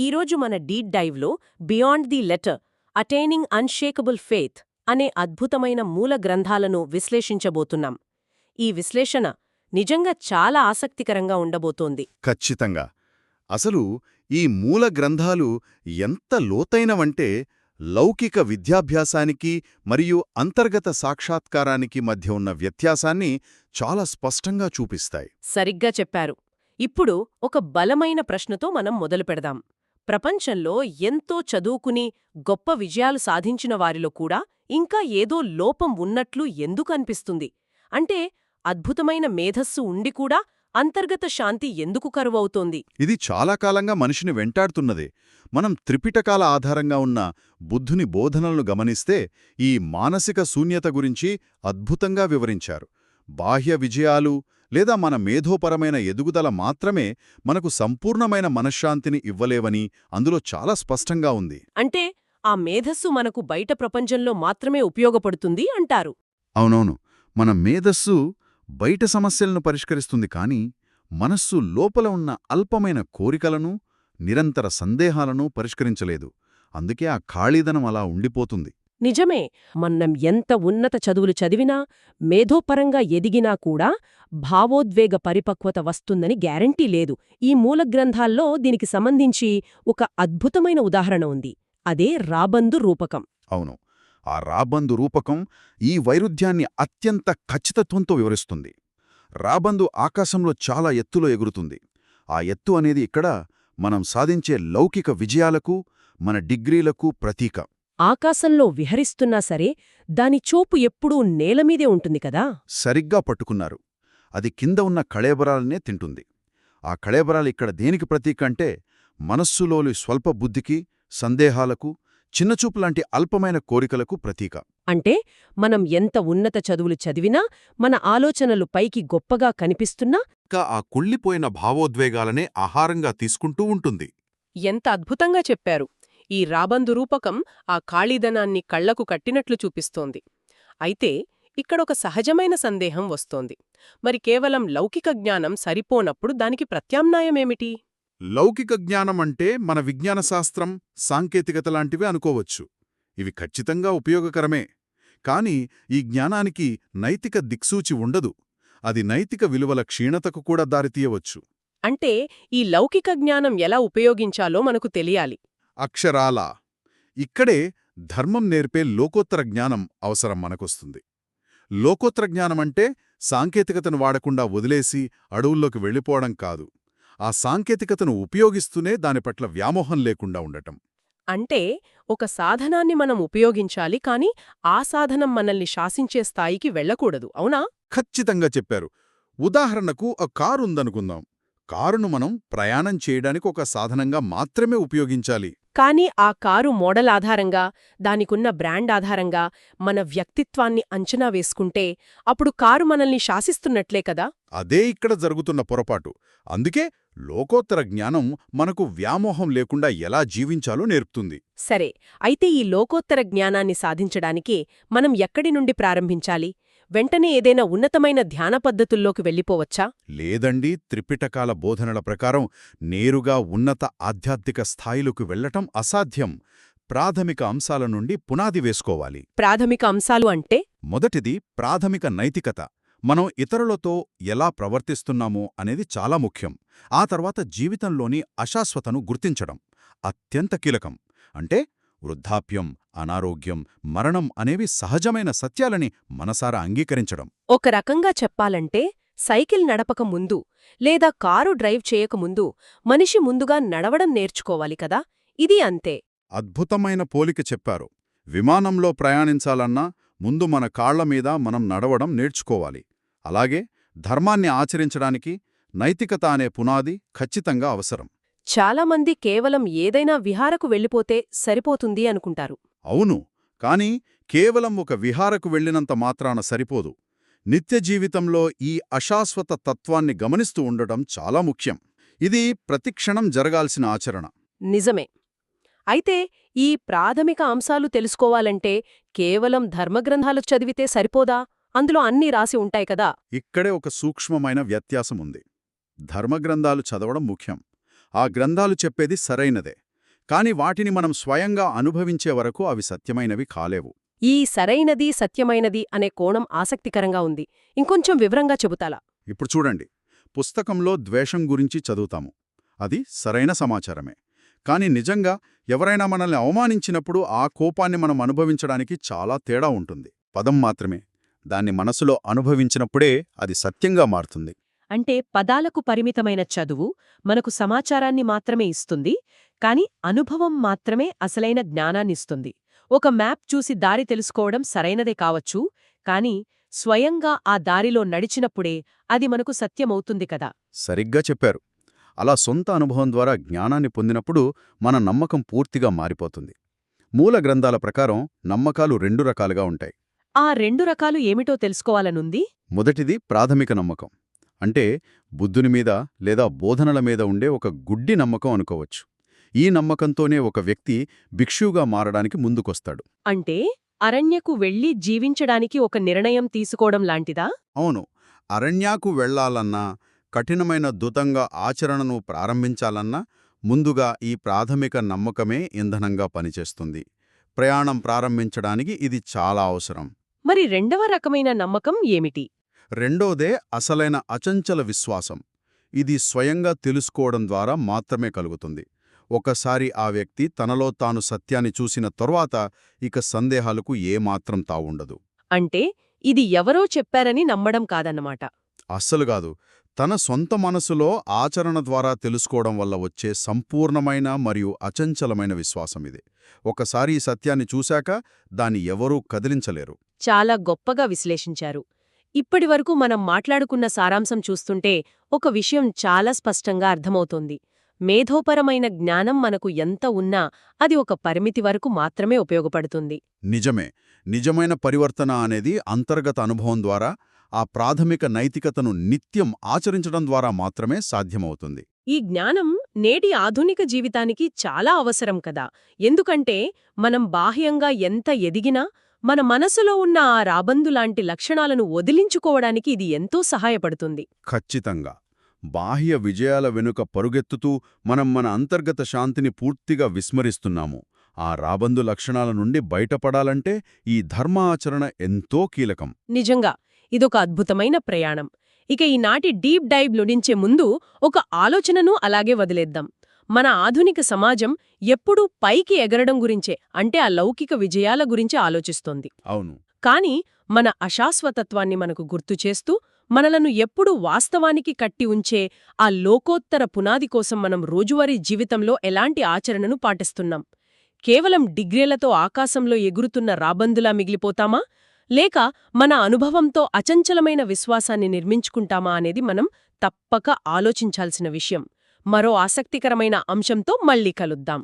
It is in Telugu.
ఈరోజు మన డీప్ డైవ్లో beyond the letter attaining unshakable faith అనే అద్భుతమైన మూల గ్రంథాలను విశ్లేషించబోతున్నాం. ఈ విశ్లేషణ నిజంగా చాలా ఆసక్తికరంగా ఉండబోతోంది. ఖచ్చితంగా. అసలు ఈ మూల గ్రంథాలు ఎంత లోతైనవంటే లౌకిక విద్యాభ్యాసానికి మరియు అంతర్గత సాక్షాత్కారానికి మధ్య ఉన్న వ్యత్యాసాన్ని చాలా స్పష్టంగా చూపిస్తాయి. సరిగ్గా చెప్పారు. ఇప్పుడు ఒక బలమైన ప్రశ్నతో మనం మొదలుపెడదాం. ప్రపంచంలో ఎంతో చదువుకుని గొప్ప విజయాలు సాధించిన వారిలో కూడా ఇంకా ఏదో లోపం ఉన్నట్లు ఎందుకు అనిపిస్తుంది? అంటే అద్భుతమైన మేధస్సు ఉండి కూడా అంతర్గత శాంతి ఎందుకు కరువవుతోంది? ఇది చాలా కాలంగా మనిషిని వెంటాడుతున్నదే. మనం త్రిపిటకాల ఆధారంగా ఉన్న బుద్ధుని బోధనలను గమనిస్తే ఈ మానసిక శూన్యత గురించి అద్భుతంగా వివరించారు. బాహ్య విజయాలు లేదా మన మేధోపరమైన ఎదుగుదల మాత్రమే మనకు సంపూర్ణమైన మనశ్శాంతిని ఇవ్వలేవని అందులో చాలా స్పష్టంగా ఉంది. అంటే ఆ మేధస్సు మనకు బయట ప్రపంచంలో మాత్రమే ఉపయోగపడుతుంది అంటారు. అవునవును. మన మేధస్సు బయట సమస్యలను పరిష్కరిస్తుంది కానీ మనస్సు లోపల ఉన్న అల్పమైన కోరికలను, నిరంతర సందేహాలను పరిష్కరించలేదు. అందుకే ఆ ఖాళీదనం అలా ఉండిపోతుంది. నిజమే. మనం ఎంత ఉన్నత చదువులు చదివినా, మేధోపరంగా ఎదిగినా కూడా భావోద్వేగ పరిపక్వత వస్తుందని గ్యారంటీ లేదు. ఈ మూల గ్రంథాల్లో దీనికి సంబంధించి ఒక అద్భుతమైన ఉదాహరణ ఉంది. అదే రాబందు రూపకం. అవును. ఆ రాబందు రూపకం ఈ వైరుధ్యాన్ని అత్యంత ఖచ్చితత్వంతో వివరిస్తుంది. రాబందు ఆకాశంలో చాలా ఎత్తులో ఎగురుతుంది. ఆ ఎత్తు అనేది ఇక్కడ మనం సాధించే లౌకిక విజయాలకు, మన డిగ్రీలకు ప్రతీక. ఆకాశంలో విహరిస్తున్నా సరే దాని చూపు ఎప్పుడూ నేలమీదే ఉంటుంది కదా. సరిగ్గా పట్టుకున్నారు. అది కింద ఉన్న కళేబరాలనే తింటుంది. ఆ కళేబరాలు ఇక్కడ దేనికి ప్రతీక అంటే మనస్సులోని స్వల్ప బుద్ధికి, సందేహాలకు, చిన్నచూపులాంటి అల్పమైన కోరికలకు ప్రతీక. అంటే మనం ఎంత ఉన్నత చదువులు చదివినా, మన ఆలోచనలు పైకి గొప్పగా కనిపిస్తున్నా ఇంకా ఆ కుళ్ళిపోయిన భావోద్వేగాలనే ఆహారంగా తీసుకుంటూ ఉంటుంది. ఎంత అద్భుతంగా చెప్పారు. ఈ రాబందు రూపకం ఆ ఖాళీదనాన్ని కళ్లకు కట్టినట్లు చూపిస్తోంది. అయితే ఇక్కడొక సహజమైన సందేహం వస్తోంది. మరి కేవలం లౌకిక జ్ఞానం సరిపోనప్పుడు దానికి ప్రత్యామ్నాయమేమిటి? లౌకిక జ్ఞానమంటే మన విజ్ఞాన శాస్త్రం, సాంకేతికత లాంటివే అనుకోవచ్చు. ఇవి ఖచ్చితంగా ఉపయోగకరమే. కాని ఈ జ్ఞానానికి నైతిక దిక్సూచి ఉండదు. అది నైతిక విలువల క్షీణతకు కూడా దారితీయవచ్చు. అంటే ఈ లౌకిక జ్ఞానం ఎలా ఉపయోగించాలో మనకు తెలియాలి. అక్షరాలా. ఇక్కడే ధర్మం నేర్పే లోకోత్తర జ్ఞానం అవసరం మనకొస్తుంది. లోకోత్తర జ్ఞానమంటే సాంకేతికతను వాడకుండా వదిలేసి అడవుల్లోకి వెళ్ళిపోవడం కాదు. ఆ సాంకేతికతను ఉపయోగిస్తూనే దానిపట్ల వ్యామోహం లేకుండా ఉండటం. అంటే ఒక సాధనాన్ని మనం ఉపయోగించాలి, కాని ఆ సాధనం మనల్ని శాసించే స్థాయికి వెళ్ళకూడదు, అవునా? ఖచ్చితంగా చెప్పారు. ఉదాహరణకు ఒక కారు ఉందనుకుందాం. కారును మనం ప్రయాణం చేయడానికి ఒక సాధనంగా మాత్రమే ఉపయోగించాలి. కానీ ఆ కారు మోడల్ ఆధారంగా, దానికున్న బ్రాండ్ ఆధారంగా మన వ్యక్తిత్వాన్ని అంచనా వేసుకుంటే అప్పుడు కారు మనల్ని శాసిస్తున్నట్లే కదా. అదే ఇక్కడ జరుగుతున్న పొరపాటు. అందుకే లోకోత్తర జ్ఞానం మనకు వ్యామోహం లేకుండా ఎలా జీవించాలో నేర్పుతుంది. సరే, అయితే ఈ లోకోత్తర జ్ఞానాన్ని సాధించడానికి మనం ఎక్కడి నుండి ప్రారంభించాలి? వెంటనే ఏదైనా ఉన్నతమైన ధ్యాన పద్ధతుల్లోకి వెళ్ళిపోవచ్చా? లేదండి. త్రిపిటకాల బోధనల ప్రకారం నేరుగా ఉన్నత ఆధ్యాత్మిక స్థాయిలకు వెళ్లటం అసాధ్యం. ప్రాథమిక అంశాల నుండి పునాది వేసుకోవాలి. ప్రాథమిక అంశాలు అంటే? మొదటిది ప్రాథమిక నైతికత. మనం ఇతరులతో ఎలా ప్రవర్తిస్తున్నామో అనేది చాలా ముఖ్యం. ఆ తర్వాత జీవితంలోని అశాశ్వతను గుర్తించడం అత్యంత కీలకం. అంటే వృద్ధాప్యం, అనారోగ్యం, మరణం అనేవి సహజమైన సత్యాలని మనసారా అంగీకరించడం. ఒక రకంగా చెప్పాలంటే సైకిల్ నడపక ముందు లేదా కారు డ్రైవ్ చేయకముందు మనిషి ముందుగా నడవడం నేర్చుకోవాలి కదా. ఇది అంతే. అద్భుతమైన పోలిక చెప్పారు. విమానంలో ప్రయాణించాలన్నా ముందు మన కాళ్లమీద మనం నడవడం నేర్చుకోవాలి. అలాగే ధర్మాన్ని ఆచరించడానికి నైతికత అనే పునాది ఖచ్చితంగా అవసరం. చాలామంది కేవలం ఏదైనా విహారకు వెళ్ళిపోతే సరిపోతుంది అనుకుంటారు. అవును. కాని కేవలం ఒక విహారకు వెళ్ళినంత మాత్రాన సరిపోదు. నిత్య జీవితంలో ఈ అశాశ్వత తత్వాన్ని గమనిస్తూ ఉండటం చాలా ముఖ్యం. ఇది ప్రతిక్షణం జరగాల్సిన ఆచరణ. నిజమే. అయితే ఈ ప్రాథమిక అంశాలు తెలుసుకోవాలంటే కేవలం ధర్మగ్రంథాలు చదివితే సరిపోదా? అందులో అన్నీ రాసి ఉంటాయి కదా. ఇక్కడే ఒక సూక్ష్మమైన వ్యత్యాసముంది. ధర్మగ్రంథాలు చదవడం ముఖ్యం. ఆ గ్రంథాలు చెప్పేది సరైనదే. కాని వాటిని మనం స్వయంగా అనుభవించే వరకు అవి సత్యమైనవి కాలేవు. ఈ సరైనది సత్యమైనది అనే కోణం ఆసక్తికరంగా ఉంది. ఇంకొంచెం వివరంగా చెబుతాలా? ఇప్పుడు చూడండి, పుస్తకంలో ద్వేషం గురించి చదువుతాము. అది సరైన సమాచారమే. కాని నిజంగా ఎవరైనా మనల్ని అవమానించినప్పుడు ఆ కోపాన్ని మనం అనుభవించడానికి చాలా తేడా ఉంటుంది. పదం మాత్రమే. దాన్ని మనసులో అనుభవించినప్పుడే అది సత్యంగా మారుతుంది. అంటే పదాలకు పరిమితమైన చదువు మనకు సమాచారాన్ని మాత్రమే ఇస్తుంది, కాని అనుభవం మాత్రమే అసలైన జ్ఞానాన్నిస్తుంది. ఒక మ్యాప్ చూసి దారి తెలుసుకోవడం సరైనదే కావచ్చు, కాని స్వయంగా ఆ దారిలో నడిచినప్పుడే అది మనకు సత్యమవుతుంది కదా. సరిగ్గా చెప్పారు. అలా సొంత అనుభవం ద్వారా జ్ఞానాన్ని పొందినప్పుడు మన నమ్మకం పూర్తిగా మారిపోతుంది. మూల గ్రంథాల ప్రకారం నమ్మకాలు 2 రకాలుగా ఉంటాయి. ఆ 2 రకాలు ఏమిటో తెలుసుకోవాలనుంది. మొదటిది ప్రాథమిక నమ్మకం. అంటే బుద్ధుని మీద లేదా బోధనల మీద ఉండే ఒక గుడ్డి నమ్మకం అనుకోవచ్చు. ఈ నమ్మకంతోనే ఒక వ్యక్తి భిక్షువుగా మారడానికి ముందుకొస్తాడు. అంటే అరణ్యకు వెళ్లి జీవించడానికి ఒక నిర్ణయం తీసుకోవడం లాంటిదా? అవును. అరణ్యాకు వెళ్లాలన్నా, కఠినమైన దుతంగా ఆచరణను ప్రారంభించాలన్నా ముందుగా ఈ ప్రాథమిక నమ్మకమే ఇంధనంగా పనిచేస్తుంది. ప్రయాణం ప్రారంభించడానికి ఇది చాలా అవసరం. మరి రెండవ రకమైన నమ్మకం ఏమిటి? రెండోదే అసలైన అచంచల విశ్వాసం. ఇది స్వయంగా తెలుసుకోవడం ద్వారా మాత్రమే కలుగుతుంది. ఒకసారి ఆ వ్యక్తి తనలో తాను సత్యాన్ని చూసిన తరువాత ఇక సందేహాలకు ఏమాత్రం తావుండదు. అంటే ఇది ఎవరో చెప్పారని నమ్మడం కాదన్నమాట. అస్సలుగాదు. తన సొంత మనసులో ఆచరణ ద్వారా తెలుసుకోవడం వల్ల వచ్చే సంపూర్ణమైన మరియు అచంచలమైన విశ్వాసమిది. ఒకసారి ఈ సత్యాన్ని చూశాక దాన్ని ఎవరూ కదిలించలేరు. చాలా గొప్పగా విశ్లేషించారు. ఇప్పటివరకు మనం మాట్లాడుకున్న సారాంశం చూస్తుంటే ఒక విషయం చాలా స్పష్టంగా అర్థమవుతోంది. మేధోపరమైన జ్ఞానం మనకు ఎంత ఉన్నా అది ఒక పరిమితి వరకు మాత్రమే ఉపయోగపడుతుంది. నిజమే. నిజమైన పరివర్తన అనేది అంతర్గత అనుభవం ద్వారా, ఆ ప్రాథమిక నైతికతను నిత్యం ఆచరించడం ద్వారా మాత్రమే సాధ్యమవుతుంది. ఈ జ్ఞానం నేటి ఆధునిక జీవితానికి చాలా అవసరం కదా. ఎందుకంటే మనం బాహ్యంగా ఎంత ఎదిగినా మన మనసులో ఉన్న ఆ రాబందులాంటి లక్షణాలను వదిలించుకోవడానికి ఇది ఎంతో సహాయపడుతుంది. ఖచ్చితంగా. బాహ్య విజయాల వెనుక పరుగెత్తుతూ మనం మన అంతర్గత శాంతిని పూర్తిగా విస్మరిస్తున్నాము. ఆ రాబందు లక్షణాల నుండి బయటపడాలంటే ఈ ధర్మ ఆచరణ ఎంతో కీలకం. నిజంగా ఇదొక అద్భుతమైన ప్రయాణం. ఇక ఈనాటి డీప్ డైవ్ లోడించే ముందు ఒక ఆలోచనను అలాగే వదిలేద్దాం. మన ఆధునిక సమాజం ఎప్పుడూ పైకి ఎగరడం గురించే, అంటే ఆ లౌకిక విజయాల గురించి ఆలోచిస్తోంది. అవును. కాని మన అశాశ్వతత్వాన్ని మనకు గుర్తుచేస్తూ మనలను ఎప్పుడూ వాస్తవానికి కట్టి ఉంచే ఆ లోకోత్తర పునాది కోసం మనం రోజువారీ జీవితంలో ఎలాంటి ఆచరణను పాటిస్తున్నాం? కేవలం డిగ్రీలతో ఆకాశంలో ఎగురుతున్న రాబందులా మిగిలిపోతామా, లేక మన అనుభవంతో అచంచలమైన విశ్వాసాన్ని నిర్మించుకుంటామా అనేది మనం తప్పక ఆలోచించాల్సిన విషయం. మరో ఆసక్తికరమైన అంశంతో మళ్ళీ కలుద్దాం.